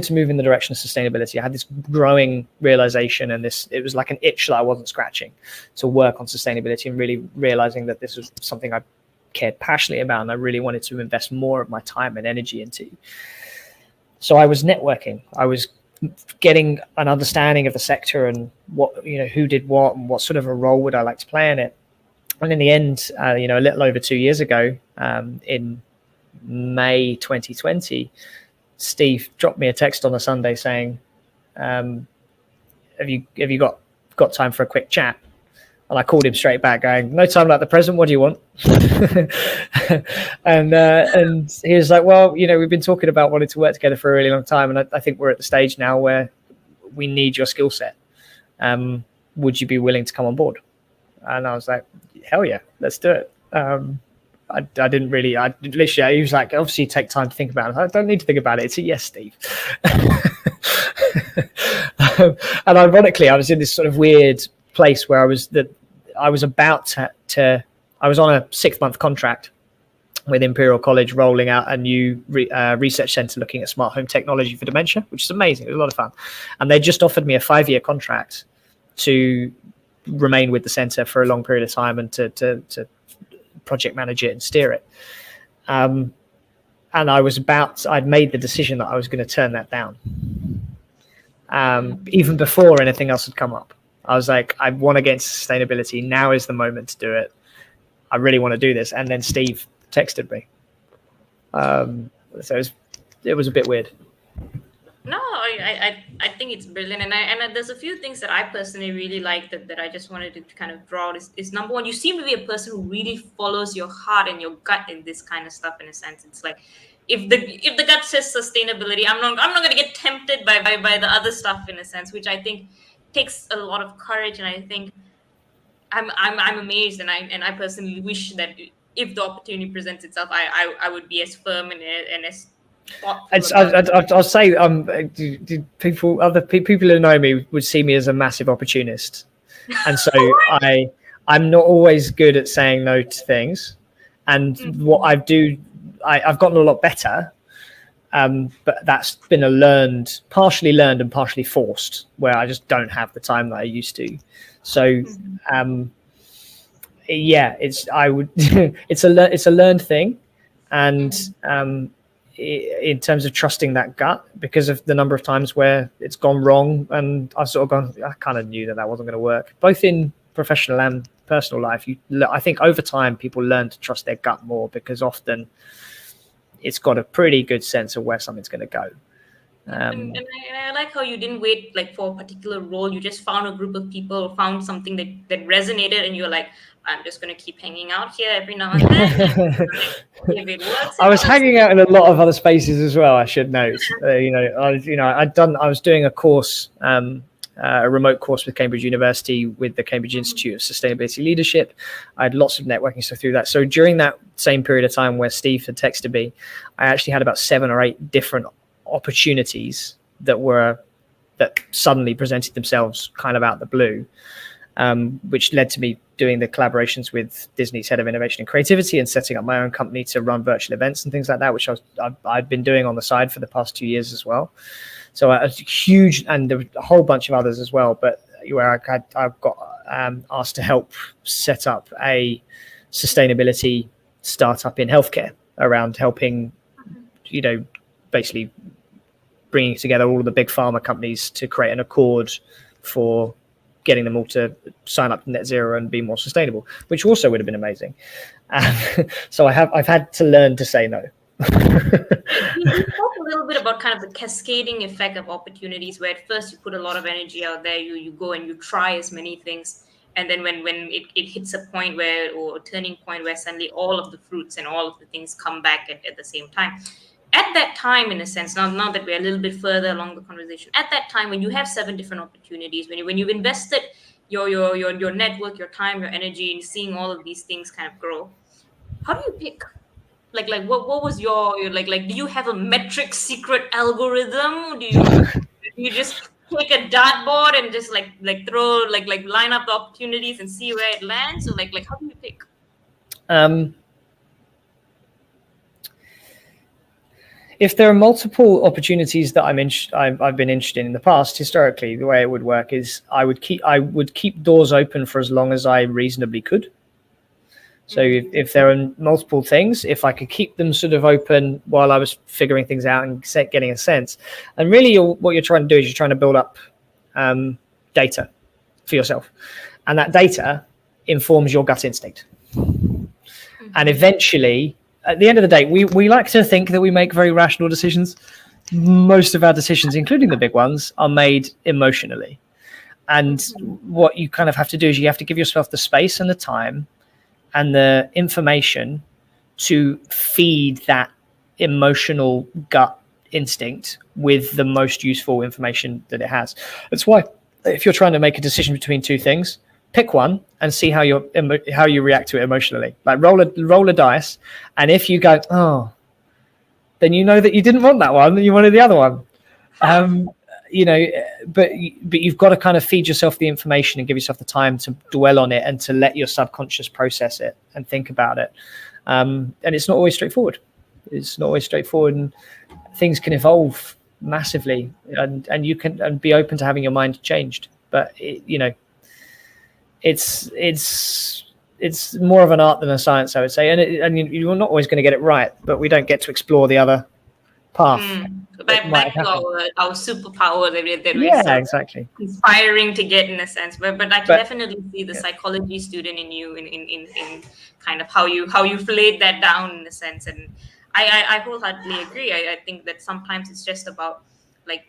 to move in the direction of sustainability. I had this growing realization, and it was like an itch that I wasn't scratching, to work on sustainability, and really realizing that this was something I cared passionately about, and I really wanted to invest more of my time and energy into. So I was networking. I was getting an understanding of the sector and what, who did what and what sort of a role would I like to play in it. And in the end, a little over 2 years ago, in May 2020, Steve dropped me a text on a Sunday saying, have you got time for a quick chat? And I called him straight back going, no time like the present, what do you want? and he was like, well, we've been talking about wanting to work together for a really long time, and I think we're at the stage now where we need your skill set. Would you be willing to come on board? And I was like, hell yeah, let's do it. I didn't really, literally, he was like, obviously take time to think about it. I don't need to think about it. It's a yes, Steve. And ironically, I was in this sort of weird place where I was about to I was on a 6-month contract with Imperial College, rolling out a new research center looking at smart home technology for dementia, which is amazing. It was a lot of fun. And they just offered me a 5-year contract to remain with the center for a long period of time and to project manage it and steer it. And I'd made the decision that I was going to turn that down. Even before anything else had come up. I was like, I want to get into sustainability. Now is the moment to do it. I really want to do this. And then Steve texted me. So it was a bit weird. No, I think it's brilliant. And there's a few things that I personally really like that I just wanted to kind of draw out is number one, you seem to be a person who really follows your heart and your gut in this kind of stuff. In a sense, it's like, if the gut says sustainability, I'm not going to get tempted by the other stuff, in a sense, which I think takes a lot of courage, and I think I'm amazed, and I personally wish that if the opportunity presents itself, I would be as firm and as thoughtful It's, about it. I'll say, people who know me would see me as a massive opportunist, and so I'm not always good at saying no to things, and what I do, I've gotten a lot better, but that's been partially learned and partially forced, where I just don't have the time that I used to. So, yeah, it's it's a learned thing, and in terms of trusting that gut, because of the number of times where it's gone wrong, and I've sort of gone, I kind of knew that wasn't going to work, both in professional and personal life. I think over time people learn to trust their gut more, because often it's got a pretty good sense of where something's going to go. And I like how you didn't wait like for a particular role. You just found a group of people, found something that resonated, and you're like, I'm just gonna keep hanging out here every now and then. If it works, I it was works. hanging out in a lot of other spaces as well, I should note. I was doing a course, a remote course with Cambridge University with the Cambridge Institute of Sustainability Leadership. I had lots of networking stuff through that. So during that same period of time where Steve had texted me, I actually had about 7 or 8 different opportunities that suddenly presented themselves kind of out the blue, which led to me doing the collaborations with Disney's head of innovation and creativity, and setting up my own company to run virtual events and things like that, which I've been doing on the side for the past 2 years as well. So a huge, and there was a whole bunch of others as well, but where I've got asked to help set up a sustainability startup in healthcare around helping, basically bringing together all of the big pharma companies to create an accord for getting them all to sign up to net zero and be more sustainable, which also would have been amazing. So I've had to learn to say no. You talk a little bit about kind of the cascading effect of opportunities, where at first you put a lot of energy out there, you go and you try as many things, and then when it hits a point or a turning point where suddenly all of the fruits and all of the things come back at the same time. At that time, in a sense, now that we're a little bit further along the conversation, at that time when you have 7 different opportunities, when you've invested your network, your time, your energy in seeing all of these things kind of grow, how do you pick? Like what was your like do you have a metric secret algorithm? Do you just take a dartboard and just like throw like line up the opportunities and see where it lands? Or like how do you pick? If there are multiple opportunities that I've been interested in the past, historically, the way it would work is I would keep doors open for as long as I reasonably could. So if there are multiple things, if I could keep them sort of open while I was figuring things out and getting a sense, and really what you're trying to do is you're trying to build up data for yourself, and that data informs your gut instinct. And eventually, at the end of the day, we like to think that we make very rational decisions. Most of our decisions, including the big ones, are made emotionally. And what you kind of have to do is you have to give yourself the space and the time and the information to feed that emotional gut instinct with the most useful information that it has. That's why if you're trying to make a decision between 2 things, pick one and see how you react to it emotionally. Like roll a dice, and if you go, oh, then you know that you didn't want that one, you wanted the other one. But you've got to kind of feed yourself the information and give yourself the time to dwell on it and to let your subconscious process it and think about it. And it's not always straightforward. And things can evolve massively, and you can be open to having your mind changed. But it's more of an art than a science, I would say. And you're not always going to get it right, but we don't get to explore the other path. Back to our superpower that we're exactly inspiring to get, in a sense. But I can definitely see the psychology student in you in kind of how you've laid that down, in a sense. And I wholeheartedly agree. I think that sometimes it's just about like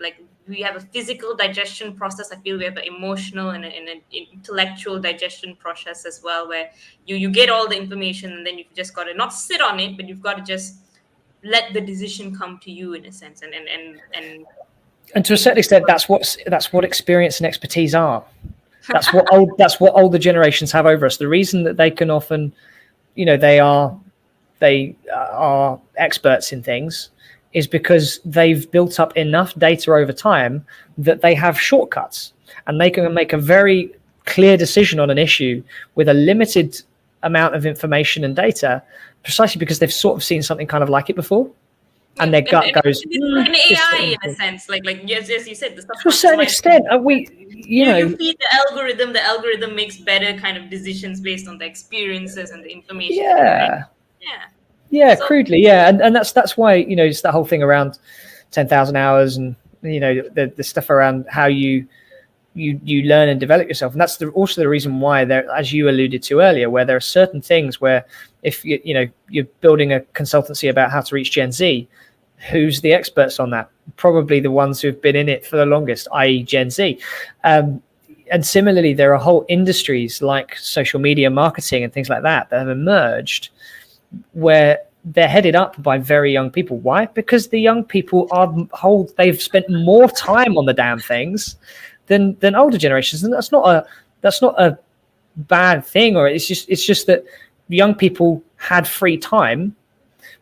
we have a physical digestion process. I feel we have an emotional and an intellectual digestion process as well, where you get all the information, and then you've just got to not sit on it, but you've got to just let the decision come to you, in a sense. And And to a certain extent, that's what experience and expertise are. That's what older generations have over us. The reason that they can often, they are experts in things is because they've built up enough data over time that they have shortcuts, and they can make a very clear decision on an issue with a limited amount of information and data, precisely because they've sort of seen something kind of like it before. And their gut goes. It's an AI in a sense, like yes, you said, the stuff to a certain extent. You feed the algorithm makes better kind of decisions based on the experiences and the information. Yeah, right? yeah, so, crudely, yeah, and that's why it's that whole thing around 10,000 hours, and the stuff around how you learn and develop yourself, and that's also the reason why there, as you alluded to earlier, where there are certain things where if you're building a consultancy about how to reach Gen Z, who's the experts on that? Probably the ones who've been in it for the longest, i.e. Gen Z. And similarly, there are whole industries like social media marketing and things like that have emerged where they're headed up by very young people. Why? Because the young people they've spent more time on the damn things than older generations. And that's not a bad thing, or it's just that young people had free time,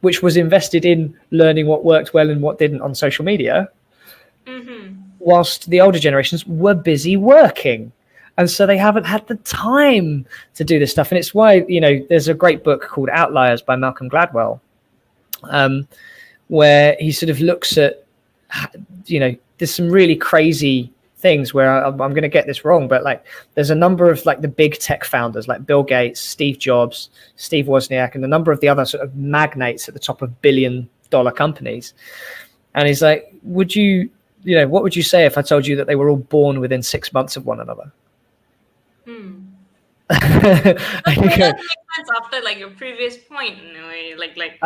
which was invested in learning what worked well and what didn't on social media, whilst the older generations were busy working. And so they haven't had the time to do this stuff. And it's why, there's a great book called Outliers by Malcolm Gladwell, where he sort of looks at, there's some really crazy things where I'm going to get this wrong, but like there's a number of like the big tech founders like Bill Gates, Steve Jobs, Steve Wozniak, and a number of the other sort of magnates at the top of billion-dollar companies. And he's like, what would you say if I told you that they were all born within 6 months of one another? That makes sense after like your previous point in a way,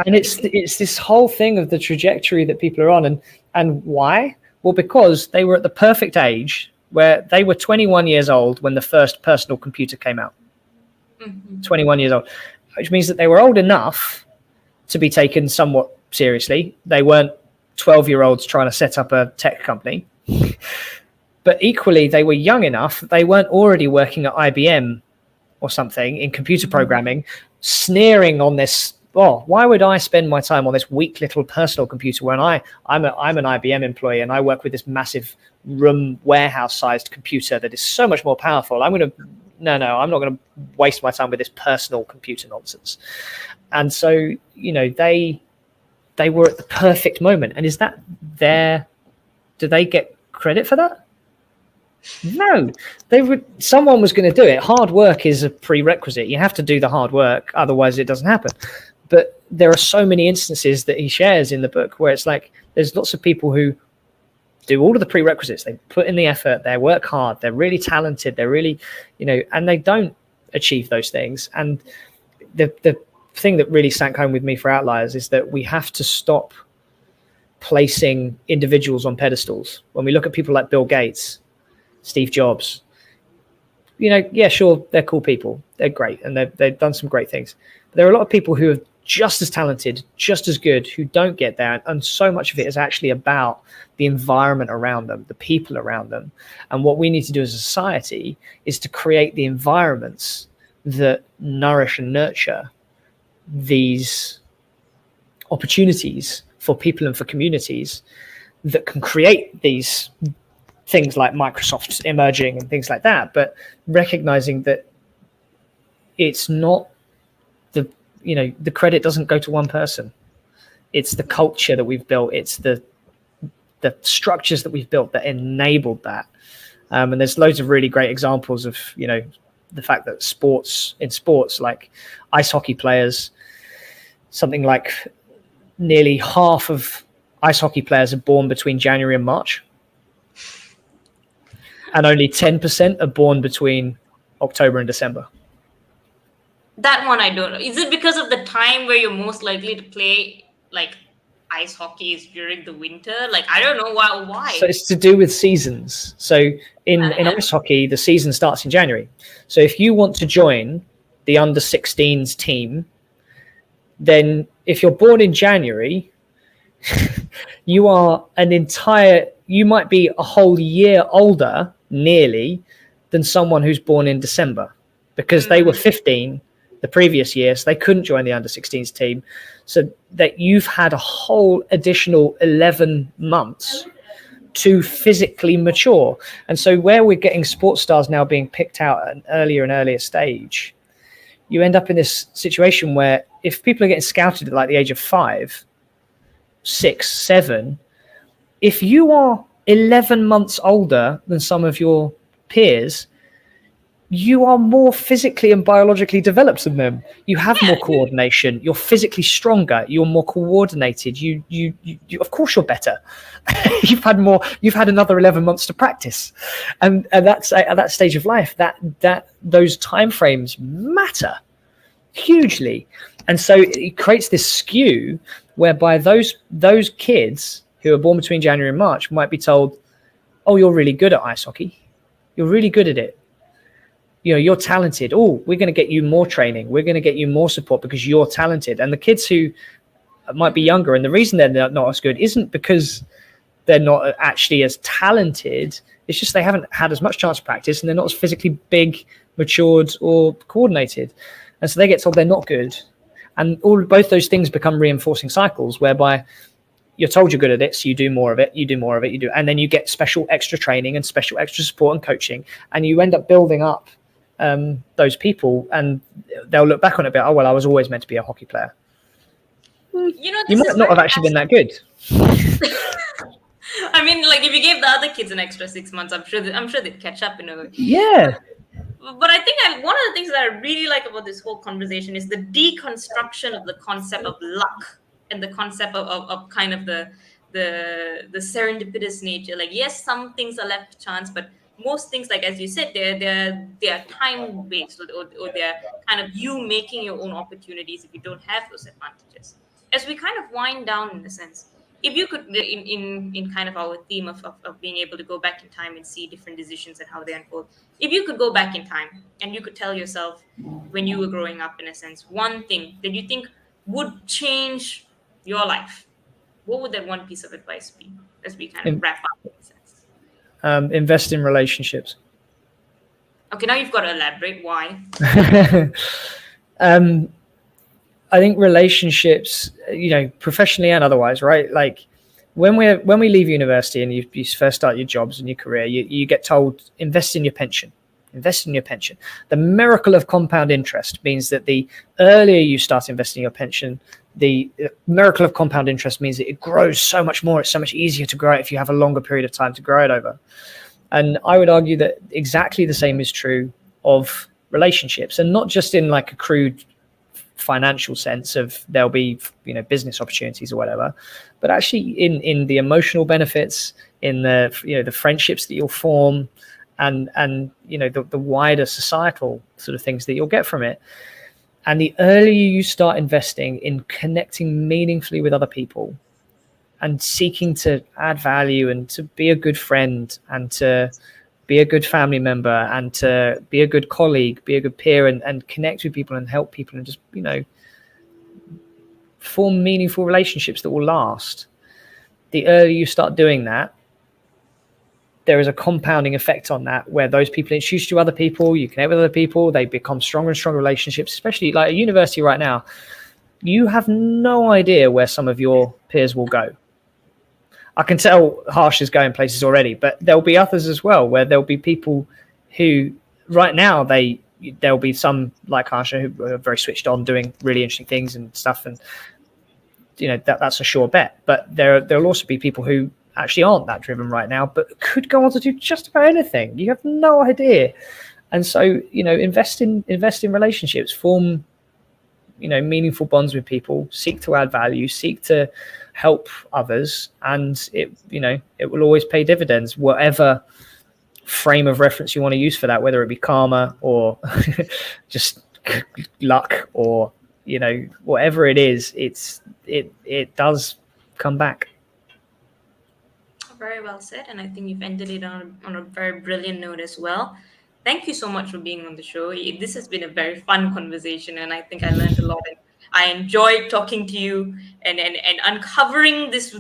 and it's this whole thing of the trajectory that people are on, and why? Well, because they were at the perfect age where they were 21 years old when the first personal computer came out. 21 years old, which means that they were old enough to be taken somewhat seriously. They weren't 12-year-olds trying to set up a tech company. But equally, they were young enough. They weren't already working at IBM or something in computer programming, sneering on this. Oh, why would I spend my time on this weak little personal computer when I'm an IBM employee and I work with this massive room warehouse-sized computer that is so much more powerful? I'm not going to waste my time with this personal computer nonsense. And so, they were at the perfect moment. And is that do they get credit for that? No, someone was going to do it. Hard work is a prerequisite. You have to do the hard work, otherwise it doesn't happen. But there are so many instances that he shares in the book where it's like there's lots of people who do all of the prerequisites. They put in the effort, they work hard, they're really talented, they're really, and they don't achieve those things. And the thing that really sank home with me for Outliers is that we have to stop placing individuals on pedestals. When we look at people like Bill Gates, Steve Jobs, yeah, sure, they're cool people. They're great. And they've done some great things. But there are a lot of people who are just as talented, just as good, who don't get there. And so much of it is actually about the environment around them, the people around them. And what we need to do as a society is to create the environments that nourish and nurture these opportunities for people and for communities that can create these things like Microsoft emerging and things like that, but recognizing that it's not the credit doesn't go to one person. It's the culture that we've built. It's the structures that we've built that enabled that. And there's loads of really great examples of, the fact that in sports like ice hockey players, something like nearly half of ice hockey players are born between January and March. And only 10% are born between October and December. That one I don't know. Is it because of the time where you're most likely to play like ice hockey is during the winter? Like, I don't know why. So it's to do with seasons. So in ice hockey, the season starts in January. So if you want to join the under 16s team, then if you're born in January, you are an entire you might be a whole year older, nearly, than someone who's born in December, because they were 15 the previous year, so they couldn't join the under-16s team. So that you've had a whole additional 11 months to physically mature. And so where we're getting sports stars now being picked out at an earlier and earlier stage, you end up in this situation where if people are getting scouted at like the age of 5, 6, 7, if you are 11 months older than some of your peers, you are more physically and biologically developed than them. You have more coordination. You're physically stronger. You're more coordinated. You of course you're better. You've had another 11 months to practice. And that's at that stage of life, that those timeframes matter hugely. And so it creates this skew whereby those kids who are born between January and March might be told, oh, you're really good at ice hockey. You're really good at it. You're talented. Oh, we're going to get you more training. We're going to get you more support because you're talented. And the kids who might be younger, and the reason they're not as good isn't because they're not actually as talented. It's just they haven't had as much chance to practice and they're not as physically big, matured, or coordinated. And so they get told they're not good. And both those things become reinforcing cycles whereby you're told you're good at it, so you do more of it, and then you get special extra training and special extra support and coaching, and you end up building up those people, and they'll look back on it and be, oh, well, I was always meant to be a hockey player. You might not have actually been that good. I mean, like if you gave the other kids an extra 6 months, I'm sure they'd catch up in a way. Yeah. But I think one of the things that I really like about this whole conversation is the deconstruction of the concept of luck and the concept of kind of the serendipitous nature. Like, yes, some things are left to chance, but most things, like as you said, they're time based, or they're kind of you making your own opportunities if you don't have those advantages. As we kind of wind down, in a sense, if you could, in kind of our theme of being able to go back in time and see different decisions and how they unfold, if you could go back in time and you could tell yourself when you were growing up, in a sense, one thing that you think would change your life, what would that one piece of advice be, as we kind of wrap up, in a sense? Invest in relationships. Okay, now you've got to elaborate why. I think relationships, professionally and otherwise, right? Like when we leave university and you first start your jobs and your career, you get told, invest in your pension. Invest in your pension. The miracle of compound interest means that the earlier you start investing in your pension, the miracle of compound interest means that it grows so much more. It's so much easier to grow it if you have a longer period of time to grow it over. And I would argue that exactly the same is true of relationships, and not just in like a crude financial sense of there'll be business opportunities or whatever, but actually in the emotional benefits, in the friendships that you'll form, and the wider societal sort of things that you'll get from it. And the earlier you start investing in connecting meaningfully with other people and seeking to add value and to be a good friend and to be a good family member and to be a good colleague, be a good peer, and connect with people and help people and just, form meaningful relationships that will last. The earlier you start doing that, there is a compounding effect on that, where those people introduce you to other people, you connect with other people, they become stronger and stronger relationships, especially like at university right now. You have no idea where some of your peers will go. I can tell Harsh is going places already, but there'll be others as well, where there'll be people who right now there'll be some like Harsh who are very switched on, doing really interesting things and stuff, and that's a sure bet. But there'll also be people who actually aren't that driven right now, but could go on to do just about anything. You have no idea. And so invest in relationships, form meaningful bonds with people, seek to add value, seek to help others, and it will always pay dividends, whatever frame of reference you want to use for that, whether it be karma or just luck or whatever it is. It does come back. Very well said, and I think you've ended it on a very brilliant note as well. Thank you so much for being on the show. This has been a very fun conversation, and I think I learned a lot. And I enjoyed talking to you and uncovering this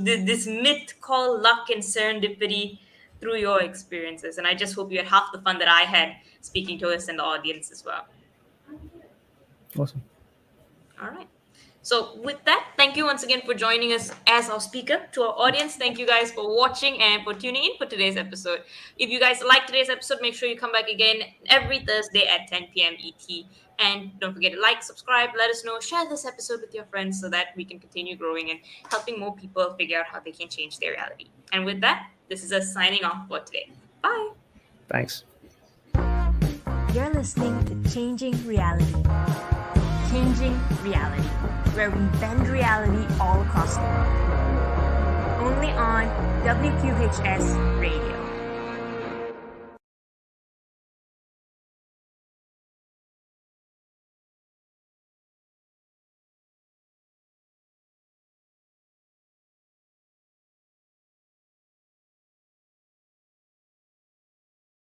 myth called luck and serendipity through your experiences. And I just hope you had half the fun that I had speaking to us and the audience as well. Awesome. All right. So with that, thank you once again for joining us as our speaker. To our audience, thank you guys for watching and for tuning in for today's episode. If you guys like today's episode, make sure you come back again every Thursday at 10 p.m. ET. And don't forget to like, subscribe, let us know, share this episode with your friends so that we can continue growing and helping more people figure out how they can change their reality. And with that, this is us signing off for today. Bye. Thanks. You're listening to Changing Reality. Changing Reality, where we bend reality all across the world. Only on WQHS Radio.